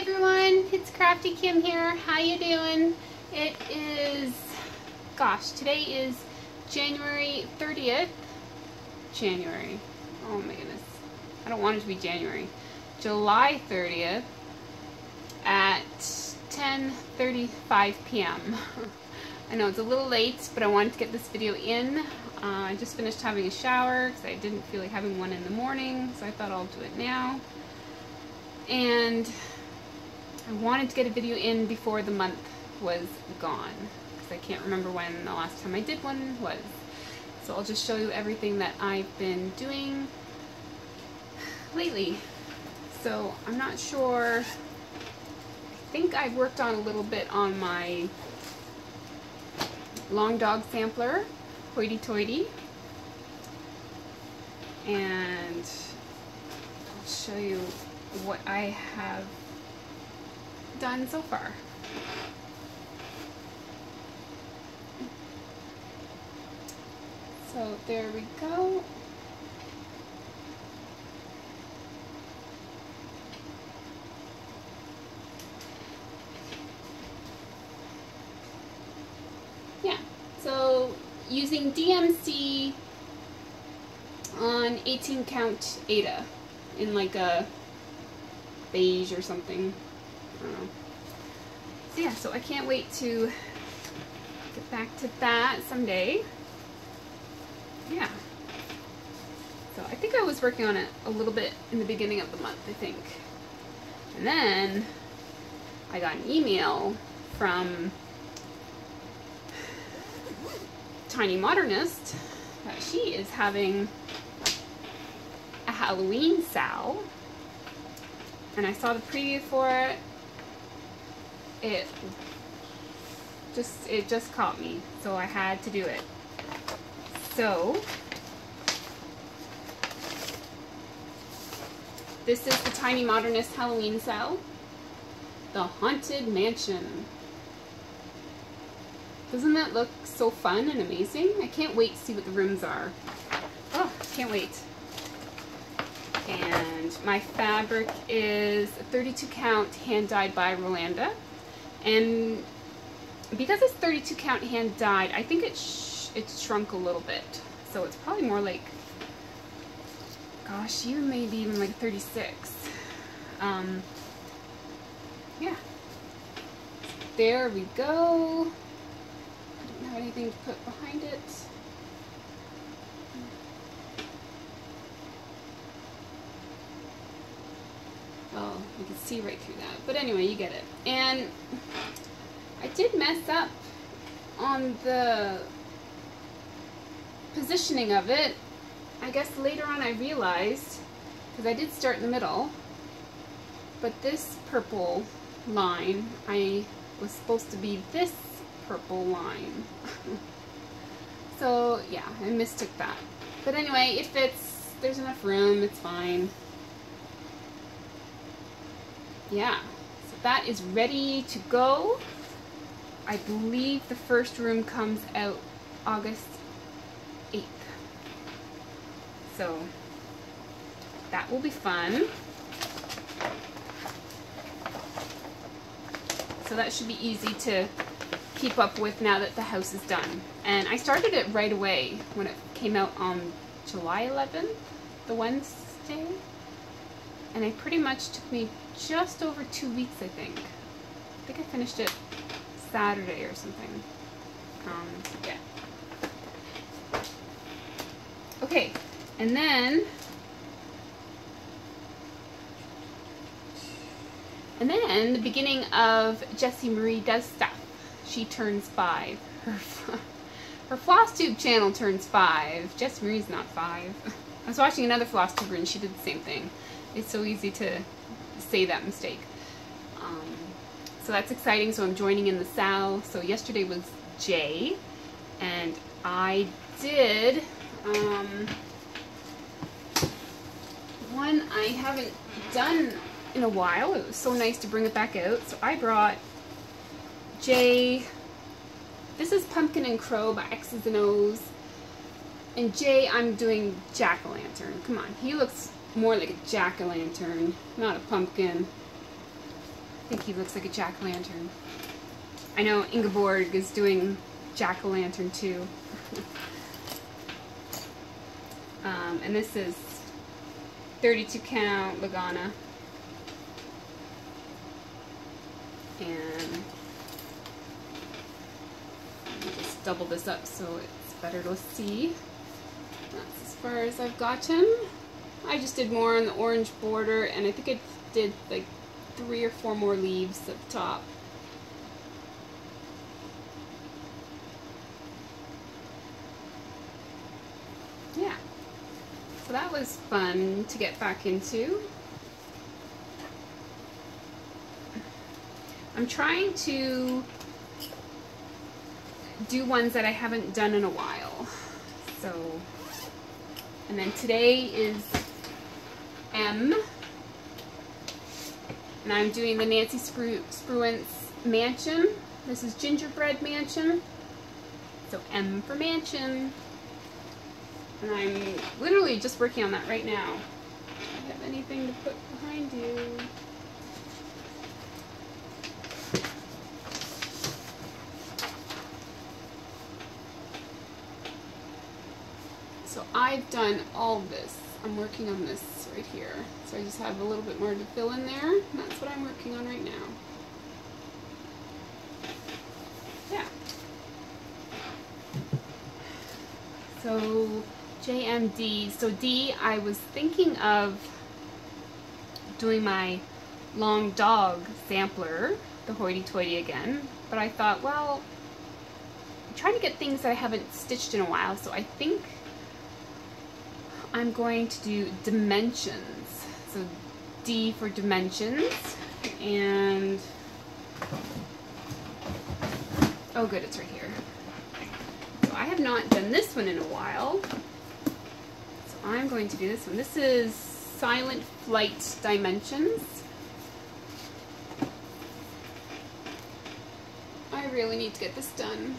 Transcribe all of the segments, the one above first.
everyone, it's Crafty Kim here. How you doing? It is, gosh, today is January 30th. January. Oh my goodness. I don't want it to be January. July 30th at 10:35 p.m. I know it's a little late, but I wanted to get this video in. I just finished having a shower because I didn't feel like having one in the morning, so I thought I'll do it now. And I wanted to get a video in before the month was gone, because I can't remember when the last time I did one was. So I'll just show you everything that I've been doing lately. So I'm not sure, I think I've worked on a little bit on my long dog sampler, hoity toity, and I'll show you what I have done so far. So there we go. Yeah, so using DMC on 18 count Ada in like a beige or something. I don't know. So yeah, so I can't wait to get back to that someday. Yeah. So I think I was working on it a little bit in the beginning of the month, I think. And then I got an email from Tiny Modernist that she is having a Halloween sale. And I saw the preview for it. It just caught me, so I had to do it. So this is the Tiny Modernist Halloween sale, the Haunted Mansion. Doesn't that look so fun and amazing? I can't wait to see what the rooms are. Oh, can't wait. And my fabric is 32 count hand dyed by Rolanda, and because it's 32 count hand dyed, I think it's shrunk a little bit, so it's probably more like, gosh, even maybe even like 36. Yeah, there we go. I don't have anything to put behind it. Oh, you can see right through that. But anyway, you get it. And I did mess up on the positioning of it. I guess later on I realized, because I did start in the middle, but this purple line, I was supposed to be this purple line. So yeah, I mistook that. But anyway, it fits. There's enough room. It's fine. Yeah, so that is ready to go. I believe the first room comes out August 8th. So that will be fun. So that should be easy to keep up with now that the house is done. And I started it right away when it came out on July 11th, the Wednesday. And it pretty much took me just over 2 weeks, I think. I think I finished it Saturday or something. Yeah. Okay, and then the beginning of Jessie Marie Does Stuff. She turns 5. Her Flosstube channel turns 5. Jessie Marie's not 5. I was watching another Flosstuber and she did the same thing. It's so easy to say that mistake. So that's exciting. So I'm joining in the sal. So yesterday was Jay, and I did one I haven't done in a while. It was so nice to bring it back out. So I brought Jay. This is Pumpkin and Crow by X's and O's. And Jay, I'm doing Jack-o'-lantern. Come on, he looks more like a jack-o'-lantern, not a pumpkin. think he looks like a jack-o'-lantern. I know Ingeborg is doing jack-o'-lantern too. And this is 32 count Lagana. And just double this up so it's better to see. That's as far as I've gotten. I just did more on the orange border, and I think I did like 3 or 4 more leaves at the top. Yeah, so that was fun to get back into. I'm trying to do ones that I haven't done in a while. So, and then today is M, and I'm doing the Nancy Spruance Mansion. This is Gingerbread Mansion. So M for Mansion. And I'm literally just working on that right now. Do I have anything to put behind you? So I've done all this. I'm working on this right here. So I just have a little bit more to fill in there. And that's what I'm working on right now. Yeah. So JMD. So D, I was thinking of doing my long dog sampler, the hoity-toity again. But I thought, well, I'm trying to get things that I haven't stitched in a while. So I think I'm going to do dimensions. So D for dimensions. And oh good, it's right here. So I have not done this one in a while. So I'm going to do this one. This is Silent Flight Dimensions. I really need to get this done.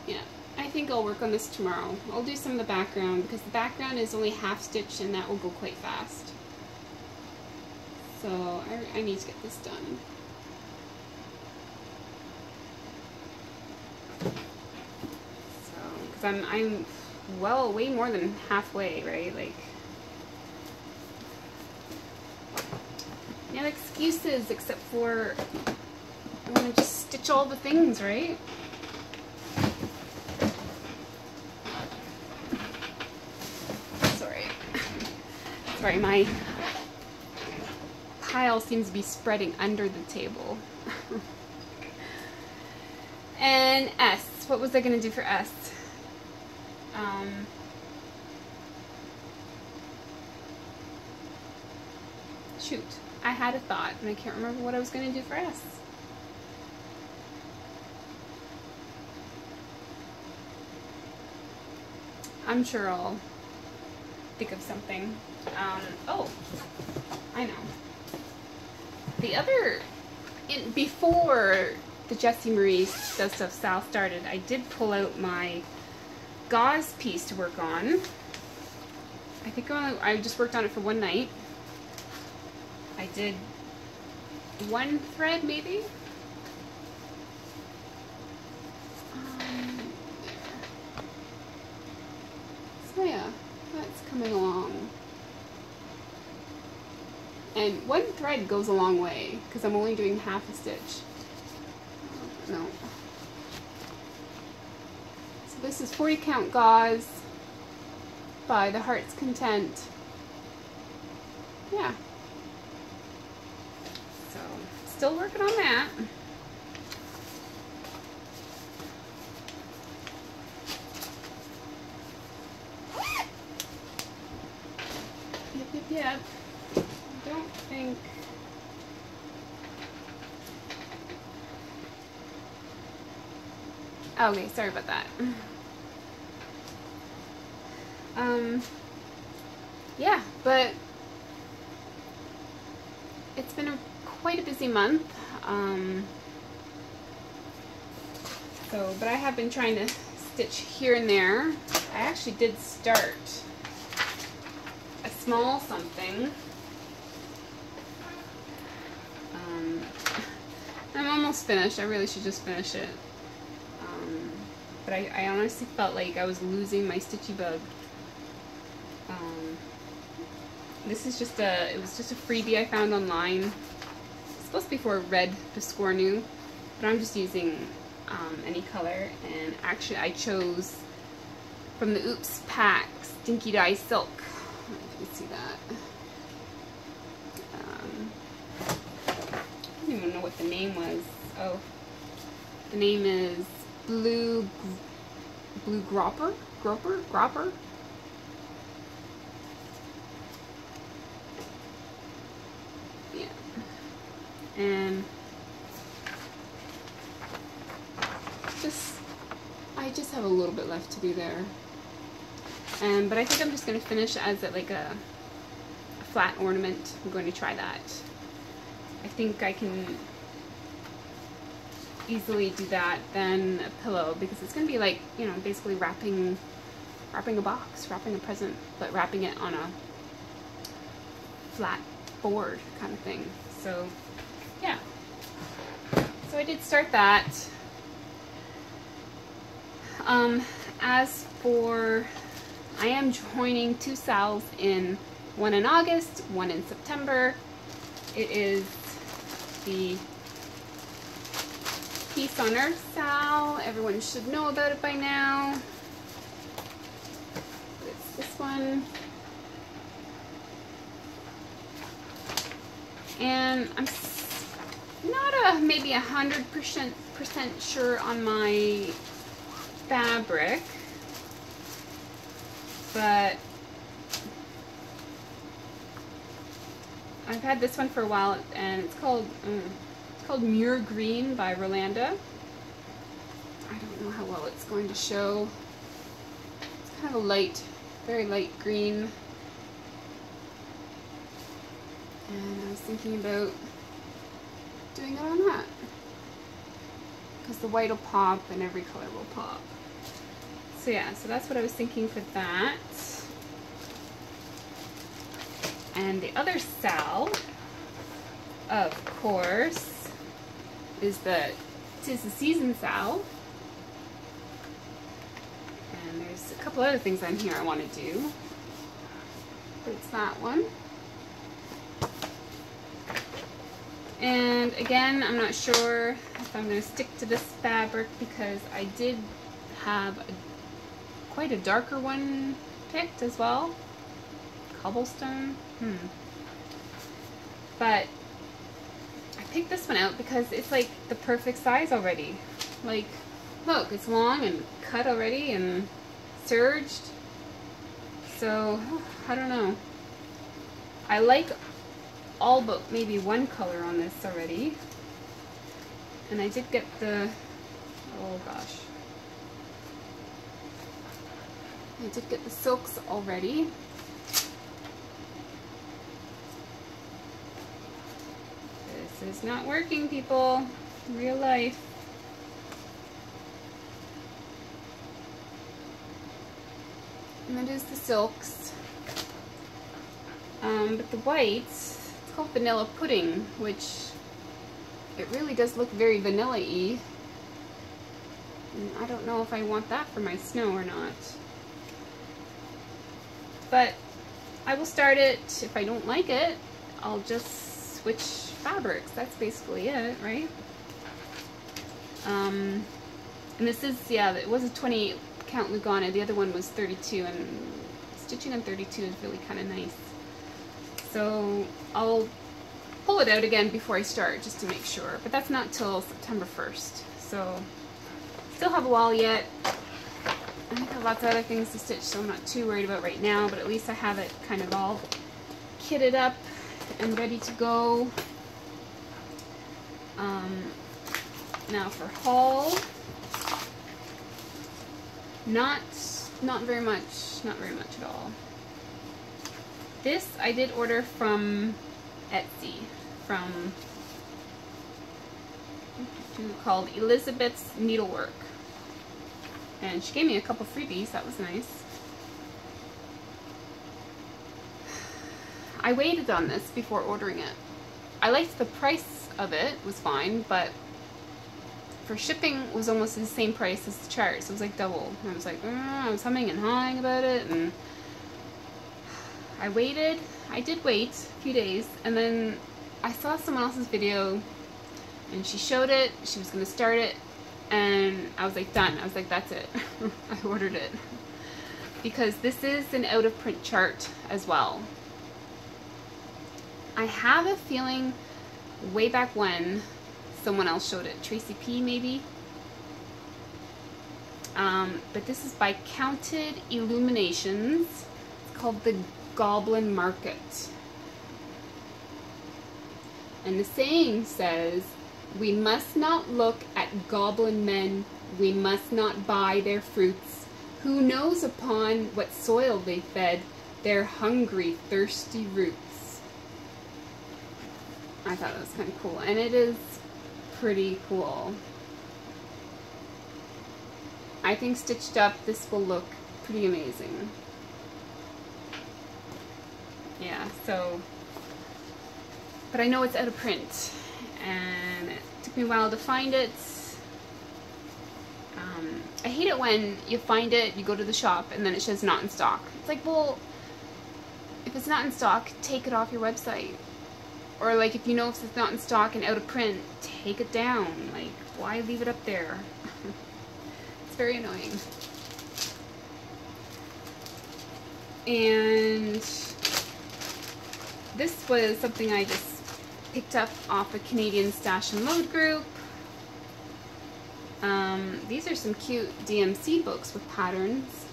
Yeah. I think I'll work on this tomorrow. I'll do some of the background because the background is only half stitched and that will go quite fast. So I need to get this done. So, because I'm well, way more than halfway, right? Like, no excuses except for I want to just stitch all the things, right? Sorry, my pile seems to be spreading under the table. And S. What was I going to do for S? Shoot. I had a thought, and I can't remember what I was going to do for S. I'm sure I'll think of something. Oh, I know. The other, before the Jessie Marie Does Stuff Sal started, I did pull out my gauze piece to work on. I think I just worked on it for one night. I did one thread maybe. So yeah, that's coming along. And one thread goes a long way, because I'm only doing half a stitch. No. So this is 40 count gauze by the Heart's Content. Yeah. So, still working on that. Yep. I don't think... Okay, sorry about that. Yeah, but it's been quite a busy month. But I have been trying to stitch here and there. I actually did start a small something. almost finished. I really should just finish it. But I honestly felt like I was losing my stitchy bug. This is just it was just a freebie I found online. It's supposed to be for red Biscore new, but I'm just using any color. And actually I chose from the Oops pack Stinky Dye Silk. I don't know if you can see that. I don't even know what the name was. Oh, the name is Blue Gropper? Yeah. And I just have a little bit left to do there. But I think I'm just going to finish as like a flat ornament. I'm going to try that. I think I can easily do that than a pillow, because it's going to be like, you know, basically wrapping a box, wrapping a present, but wrapping it on a flat board kind of thing. So yeah, so I did start that. As for, I am joining 2 sales in, one in August, one in September. It is the Peace on Earth sal. Everyone should know about it by now. It's this one. And I'm not maybe 100% sure on my fabric, but I've had this one for a while, and it's called Muir Green by Rolanda. I don't know how well it's going to show. It's kind of a light, very light green. And I was thinking about doing it on that, because the white will pop and every color will pop. So yeah, so that's what I was thinking for that. And the other sal, of course, is the 'Tis the Season sal. And there's a couple other things on here I want to do, but it's that one. And again, I'm not sure if I'm going to stick to this fabric, because I did have quite a darker one picked as well. Cobblestone. But I picked this one out because it's like the perfect size already. Like, look, it's long and cut already and serged. So, I don't know. I like all but maybe one color on this already. And I did get the, oh gosh. I did get the silks already. This is not working, people. Real life. And that is the silks. But the whites, it's called Vanilla Pudding, which it really does look very vanilla-y. And I don't know if I want that for my snow or not. But I will start it. If I don't like it, I'll just switch fabrics. That's basically it, right? And this is, yeah, it was a 28 count Lugana. The other one was 32, and stitching on 32 is really kind of nice. So I'll pull it out again before I start, just to make sure. But that's not till September 1st. So still have a while yet. I have lots of other things to stitch, so I'm not too worried about right now, but at least I have it kind of all kitted up and ready to go. Now for haul, not very much at all. This I did order from Etsy, from called Elizabeth's Needlework, and she gave me a couple freebies. That was nice. I waited on this before ordering it. I liked the price of it, was fine, but for shipping was almost the same price as the chart, so it was like double. And I was like, I was humming and hawing about it, and I waited. I did wait a few days, and then I saw someone else's video, and she showed it. She was going to start it, and I was like, done. I was like, that's it. I ordered it. Because this is an out-of-print chart as well. I have a feeling way back when someone else showed it. Tracy P. maybe? But this is by Counted Illuminations. It's called the Goblin Market. And the saying says, we must not look at goblin men, we must not buy their fruits. Who knows upon what soil they fed their hungry, thirsty roots. I thought it was kind of cool, and it is pretty cool. I think stitched up, this will look pretty amazing. Yeah, so, but I know it's out of print, and it took me a while to find it. I hate it when you find it, you go to the shop, and then it says not in stock. It's like, well, if it's not in stock, take it off your website. Or like, if you know if it's not in stock and out of print, take it down. Like, why leave it up there? It's very annoying. And this was something I just picked up off a Canadian Stash and Load group. These are some cute DMC books with patterns.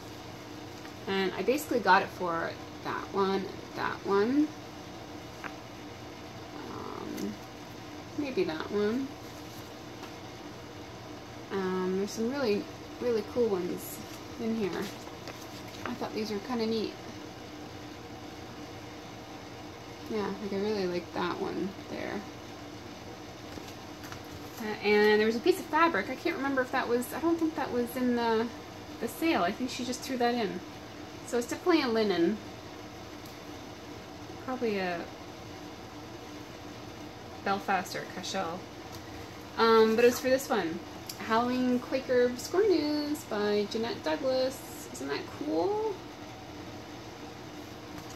And I basically got it for that one, maybe that one. There's some really, really cool ones in here. I thought these were kind of neat. Yeah, like I really like that one there. And there was a piece of fabric. I can't remember if that was, I don't think that was in the sale. I think she just threw that in. So it's definitely a linen. Probably a Belfast or Cashel. But it was for this one. Howling Quaker Score News by Jeanette Douglas. Isn't that cool?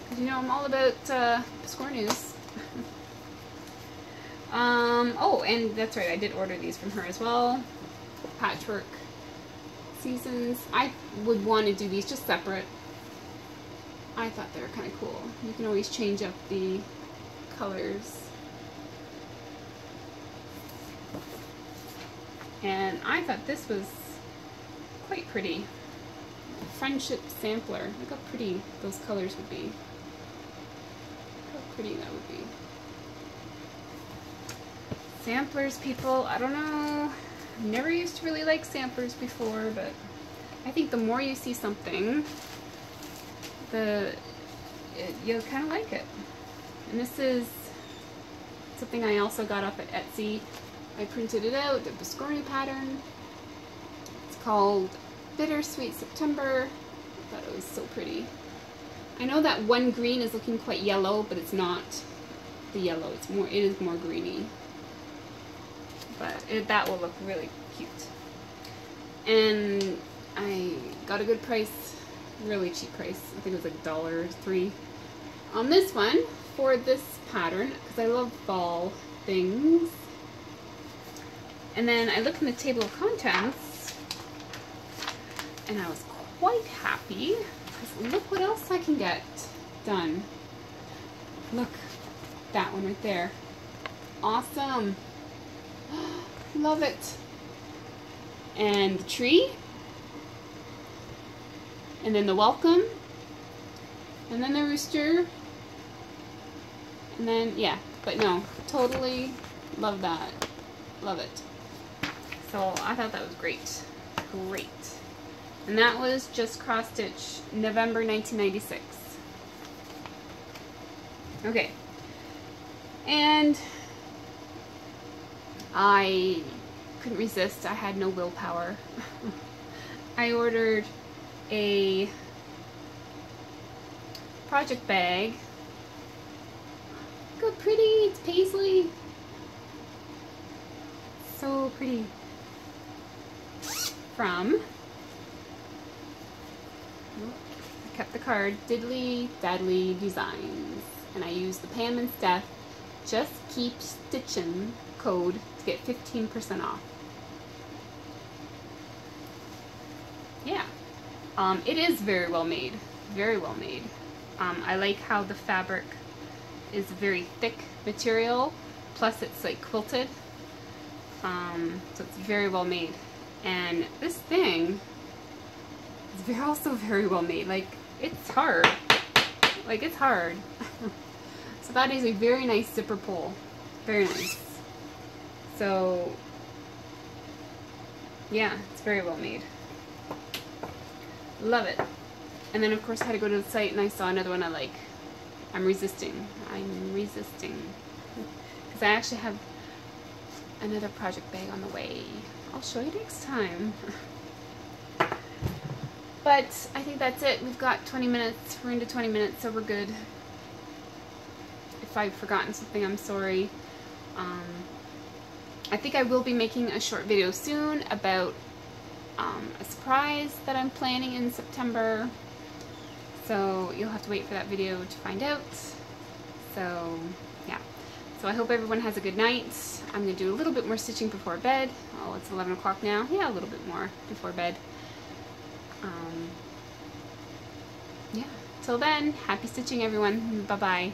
Because you know I'm all about Score News. Oh, and that's right, I did order these from her as well. Patchwork Seasons. I would want to do these just separate. I thought they were kind of cool. You can always change up the colors. And I thought this was quite pretty. Friendship Sampler. Look how pretty those colors would be. Look how pretty that would be. Samplers, people, I don't know. Never used to really like samplers before, but I think the more you see something, you'll kind of like it. And this is something I also got up at Etsy. I printed it out, the Biscorni pattern. It's called Bittersweet September. I thought it was so pretty. I know that one green is looking quite yellow, but it's not the yellow. It is more greeny. But that will look really cute. And I got a good price, really cheap price. I think it was like $1.03 on this one for this pattern, because I love fall things. And then I looked in the table of contents, and I was quite happy, because look what else I can get done. Look, that one right there. Awesome. Love it. And the tree, and then the welcome, and then the rooster, and then, yeah, but no, totally love that. Love it. So I thought that was great. Great. And that was just cross stitch November 1996. Okay. And I couldn't resist. I had no willpower. I ordered a project bag. Look how pretty. It's paisley. So pretty. from, I kept the card, Diddly Daddly Designs, and I used the Pam and Steph Just Keep Stitchin' code to get 15% off. Yeah, it is very well made, very well made. I like how the fabric is very thick material, plus it's like quilted, so it's very well made. And this thing is also very well made. Like, it's hard. Like, it's hard. So that is a very nice zipper pull. Very nice. So, yeah, it's very well made. Love it. And then, of course, I had to go to the site and I saw another one I like. I'm resisting. Because I actually have another project bag on the way. I'll show you next time. But I think that's it. We've got 20 minutes. We're into 20 minutes, so we're good. If I've forgotten something, I'm sorry. I think I will be making a short video soon about a surprise that I'm planning in September. So you'll have to wait for that video to find out. So yeah. So I hope everyone has a good night. I'm going to do a little bit more stitching before bed. Oh, it's 11 o'clock now. Yeah, a little bit more before bed. Yeah. Till then, happy stitching everyone. Bye-bye.